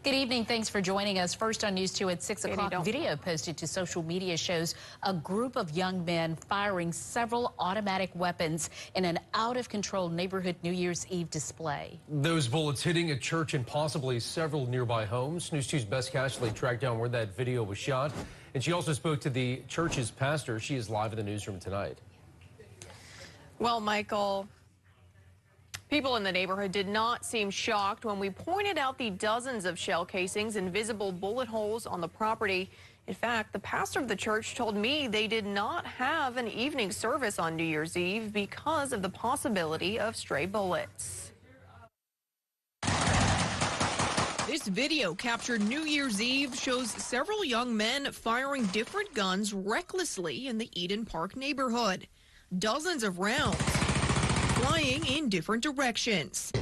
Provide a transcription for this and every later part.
Good evening. Thanks for joining us. First on News 2 at 6 o'clock, video posted to social media shows a group of young men firing several automatic weapons in an out-of-control neighborhood New Year's Eve display. Those bullets hitting a church and possibly several nearby homes. News 2's Bess Cashley tracked down where that video was shot, and she also spoke to the church's pastor. She is live in the newsroom tonight. Well, Michael, people in the neighborhood did not seem shocked when we pointed out the dozens of shell casings and visible bullet holes on the property. In fact, the pastor of the church told me they did not have an evening service on New Year's Eve because of the possibility of stray bullets. This video captured New Year's Eve shows several young men firing different guns recklessly in the Eden Park neighborhood. Dozens of rounds flying in different directions.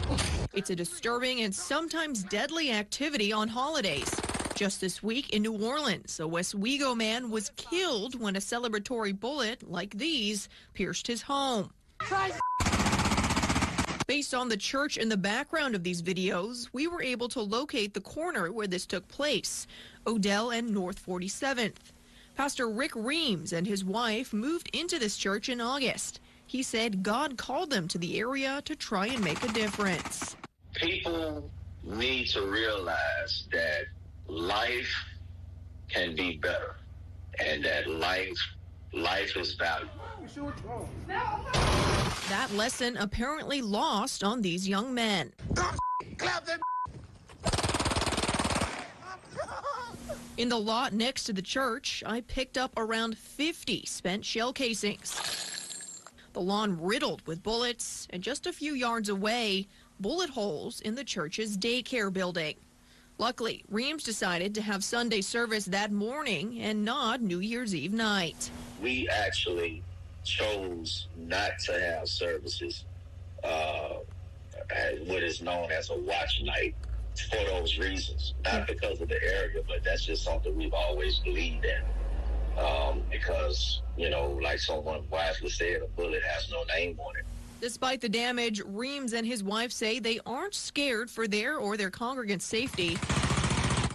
It's a disturbing and sometimes deadly activity on holidays. Just this week in New Orleans, a Westwego man was killed when a celebratory bullet like these pierced his home. Based on the church in the background of these videos, we were able to locate the corner where this took place, Odell and North 47th. Pastor Rick Reams and his wife moved into this church in August. He said God called them to the area to try and make a difference. People need to realize that life can be better and that life is valuable. That lesson apparently lost on these young men. In the lot next to the church, I picked up around 50 spent shell casings. The lawn riddled with bullets, and just a few yards away, bullet holes in the church's daycare building. Luckily, Reams decided to have Sunday service that morning and not New Year's Eve night. We actually chose not to have services at what is known as a watch night for those reasons. Not because of the area, but that's just something we've always believed in. Because, you know, like someone wisely said, a bullet has no name on it. Despite the damage, Reams and his wife say they aren't scared for their or their congregants' safety.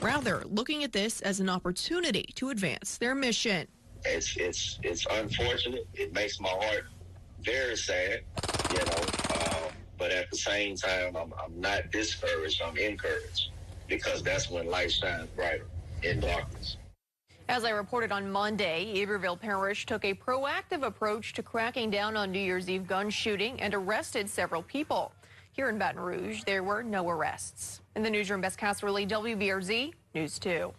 Rather, looking at this as an opportunity to advance their mission. It's unfortunate. It makes my heart very sad, you know. But at the same time, I'm not discouraged. I'm encouraged because that's when light shines brighter in darkness. As I reported on Monday, Iberville Parish took a proactive approach to cracking down on New Year's Eve gun shooting and arrested several people. Here in Baton Rouge, there were no arrests. In the newsroom, Bess Casserly, WBRZ News 2.